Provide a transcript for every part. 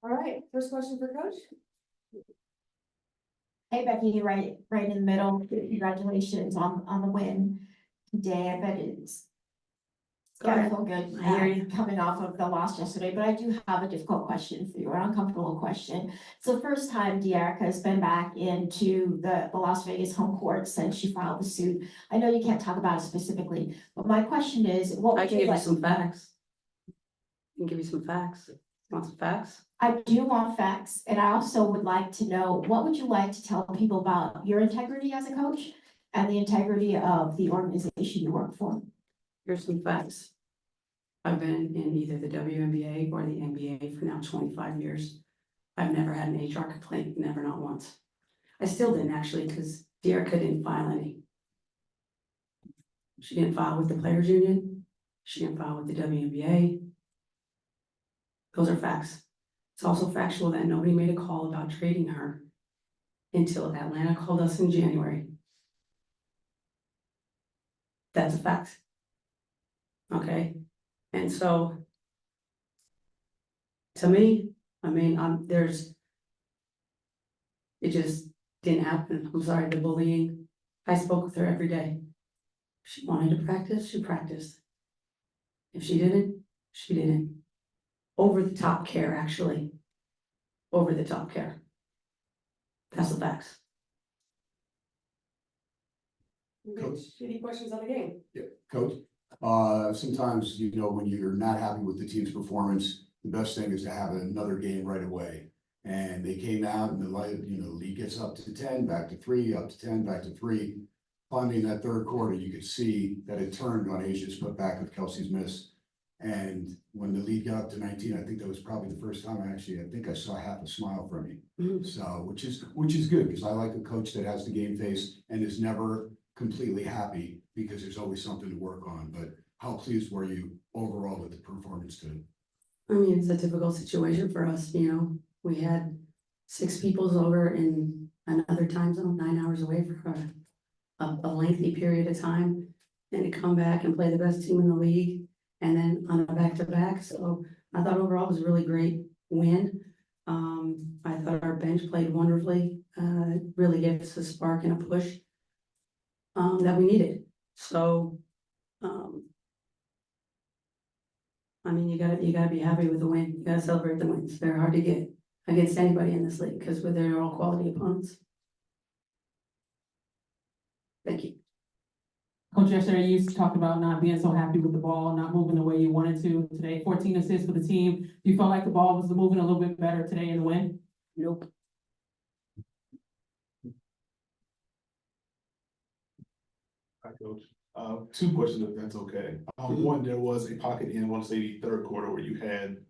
All right, first question for Coach. Hey Becky, right in the middle. Congratulations on the win today. I bet it's gotta feel good. I hear you. Coming off of the loss yesterday, but I do have a difficult question for you, an uncomfortable question. It's the first time Dearica has been back into the Las Vegas home court since she filed the suit. I know you can't talk about it specifically, but my question is, what I would can you give you like? some facts. I can give you some facts. Want some facts? I do want facts, and I also would like to know, what would you like to tell people about your integrity as a coach and the integrity of the organization you work for? Here's some facts. I've been in either the WNBA or the NBA for now 25 years. I've never had an HR complaint, never, not once. I still didn't actually, because Dearica didn't file any. She didn't file with the Players Union. She didn't file with the WNBA. Those are facts. It's also factual that nobody made a call about trading her until Atlanta called us in January. That's a fact. Okay, and so to me, I mean, it just didn't happen. I'm sorry, the bullying. I spoke with her every day. If she wanted to practice, she practiced. If she didn't, she didn't. Over the top care, actually. Over the top care. That's the facts. Coach, any questions on the game? Yeah, Coach, sometimes, when you're not happy with the team's performance, the best thing is to have another game right away. And they came out and the lead gets up to 10, back to 3, up to 10, back to 3. Finally, in that third quarter, you could see that it turned on Asia's put back with Kelsey's miss. And when the lead got up to 19, I think that was probably the first time I think I saw half a smile from you. Mhm. So, which is good, because I like a coach that has the game face and is never completely happy, because there's always something to work on. But how pleased were you overall with the performance today? I mean, it's a difficult situation for us, We had 6 peoples over in another time zone, 9 hours away for a lengthy period of time. And to come back and play the best team in the league, and then on a back-to-back. So I thought overall it was a really great win. I thought our bench played wonderfully, really gave us a spark and a push that we needed. So, I mean, you gotta be happy with the win. You gotta celebrate the wins. They're hard to get against anybody in this league because they're all quality opponents. Thank you. Coach, yesterday you talked about not being so happy with the ball, not moving the way you wanted to. Today, 14 assists for the team. You felt like the ball was moving a little bit better today in the win? Nope. Hi, Coach. 2 questions, if that's okay. One, there was a pocket in, I want to say, the third quarter where you had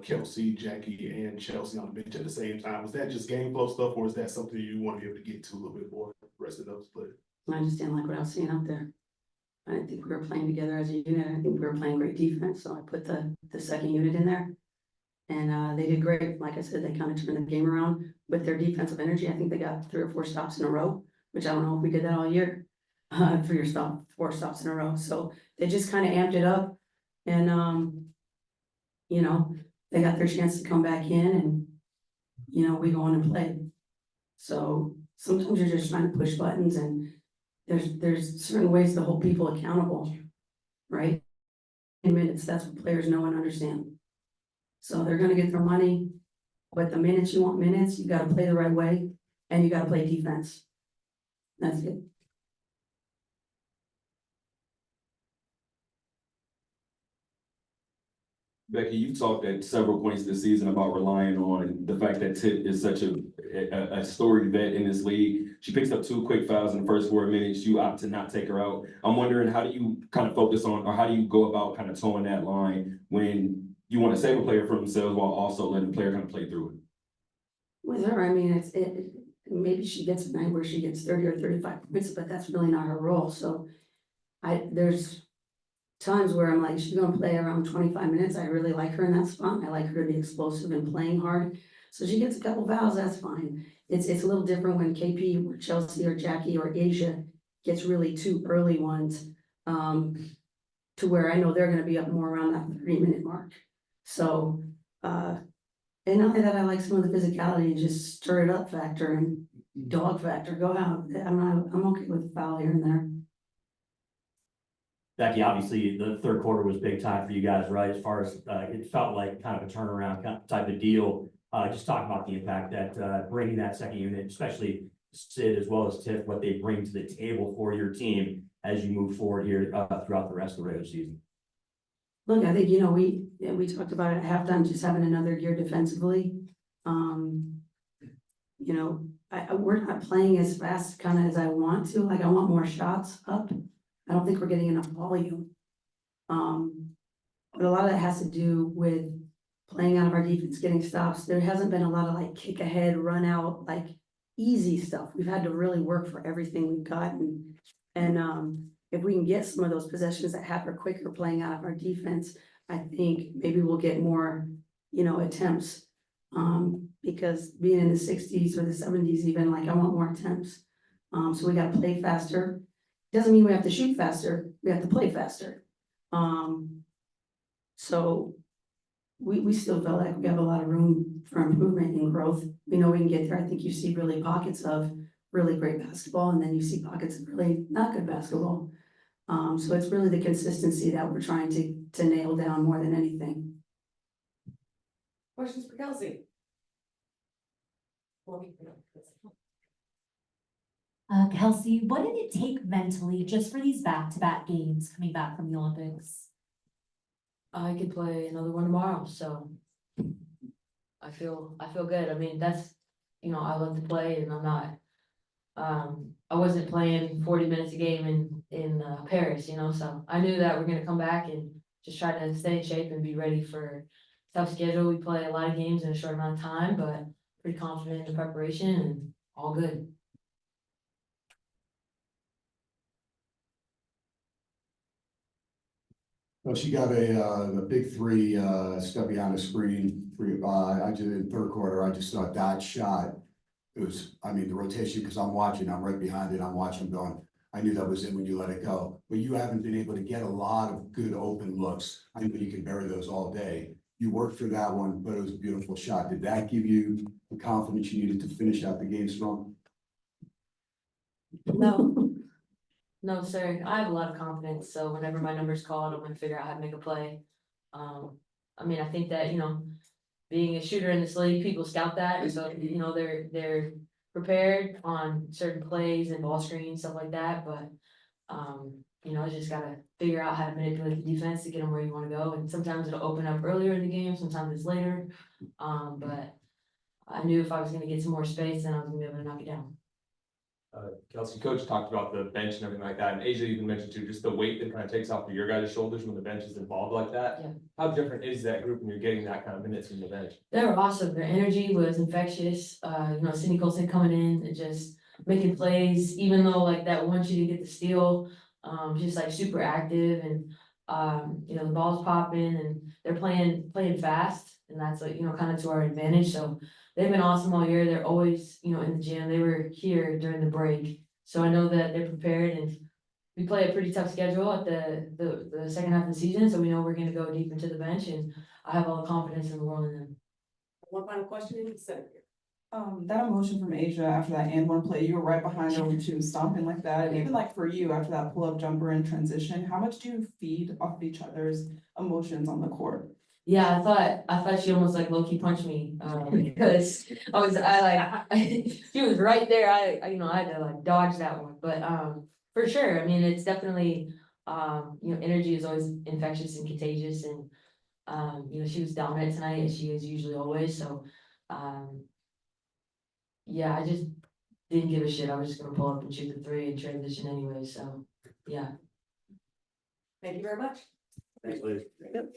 Kelsey, Jackie, and Chelsea on the bench at the same time. Was that just game flow stuff, or is that something you want to be able to get to a little bit more, the rest of those players? I just didn't like what I was seeing out there. I didn't think we were playing together as a unit. I think we were playing great defense, so I put the second unit in there. And they did great. Like I said, they kind of turned the game around with their defensive energy. I think they got 3 or 4 stops in a row, which I don't know if we did that all year. 4 stops in a row. So they just kind of amped it up. And they got their chance to come back in, and we go on and play. So sometimes you're just trying to push buttons, and there's certain ways to hold people accountable, right? In minutes, that's what players know and understand. So they're gonna get their money, but the minutes you want minutes, you gotta play the right way, and you gotta play defense. That's it. Becky, you've talked at several points this season about relying on the fact that Tip is such a storied vet in this league. She picks up 2 quick fouls in the first 4 minutes. You opt to not take her out. I'm wondering, how do you kind of focus on, or how do you go about kind of towing that line when you want to save a player from themselves while also letting the player kind of play through it? With her, I mean, maybe she gets a night where she gets 30 or 35 points, but that's really not her role. So there's times where I'm like, she's gonna play around 25 minutes. I really like her in that spot. I like her to be explosive and playing hard. So she gets a couple fouls, that's fine. It's a little different when KP or Chelsea or Jackie or Asia gets really 2 early ones, to where I know they're gonna be up more around that 30-minute mark. So And not that I like some of the physicality and just stir it up factor and dog factor, go out. I'm okay with the foul here and there. Becky, obviously, the third quarter was big time for you guys, right? As far as, it felt like kind of a turnaround type of deal. Just talk about the impact that, bringing that second unit, especially Sid as well as Tiff, what they bring to the table for your team as you move forward here, throughout the rest of the regular season. Look, I think, we talked about it at halftime, just having another gear defensively. We're not playing as fast kind of as I want to, like I want more shots up. I don't think we're getting enough volume. But a lot of that has to do with playing out of our defense, getting stops. There hasn't been a lot of like kick ahead, run out, like easy stuff. We've had to really work for everything we've gotten. And if we can get some of those possessions that happen quicker playing out of our defense, I think maybe we'll get more, attempts. Because being in the 60s or the 70s even, like I want more attempts. So we gotta play faster. Doesn't mean we have to shoot faster, we have to play faster. So we still feel like we have a lot of room for improvement and growth. We know we can get there. I think you see really pockets of really great basketball, and then you see pockets of really not good basketball. So it's really the consistency that we're trying to nail down more than anything. Questions for Kelsey? Kelsey, what did it take mentally just for these back-to-back games coming back from the Olympics? I could play another one tomorrow, so I feel good. I mean, that's, I love to play and I'm not, I wasn't playing 40 minutes a game in Paris, so I knew that we're gonna come back and just try to stay in shape and be ready for tough schedule. We play a lot of games in a short amount of time, but pretty confident in the preparation and all good. Well, she got a big three, step behind the screen, I did in third quarter, I just thought that shot. It was, the rotation, because I'm watching, I'm right behind it, I'm watching going, I knew that was in when you let it go. But you haven't been able to get a lot of good open looks. I know you can bury those all day. You worked for that one, but it was a beautiful shot. Did that give you the confidence you needed to finish out the game strong? No, sir. I have a lot of confidence, so whenever my number's called, I'm gonna figure out how to make a play. I think that, being a shooter in this league, people scout that, and so, they're prepared on certain plays and ball screens, stuff like that, but, I just gotta figure out how to manipulate the defense to get them where you wanna go, and sometimes it'll open up earlier in the game, sometimes it's later. But I knew if I was gonna get some more space, then I was gonna be able to knock it down. Kelsey, coach talked about the bench and everything like that, and Asia even mentioned too, just the weight that kind of takes off of your guys' shoulders when the bench is involved like that. Yeah. How different is that group when you're getting that kind of minutes from the bench? They were awesome. Their energy was infectious. Cindy Colson coming in and just making plays, even though like that one she didn't get the steal, just like super active and, the ball's popping and they're playing fast, and that's like, kind of to our advantage. So they've been awesome all year. They're always, in the gym. They were here during the break. So I know that they're prepared, and we play a pretty tough schedule at the second half of the season. So we know we're gonna go deep into the bench, and I have all the confidence in the world in them. One final question in the center here. That emotion from Asia after that and one play, you were right behind her when she was stomping like that. And even like for you after that pull-up jumper in transition, how much do you feed off of each other's emotions on the court? Yeah, I thought she almost like low-key punched me, because she was right there. I had to like dodge that one, but, for sure. It's definitely, energy is always infectious and contagious, and, she was dominant tonight as she is usually always. So, yeah, I just didn't give a shit. I was just gonna pull up and shoot the three and transition anyway. So, yeah. Thank you very much. Thanks, Liz. Yep.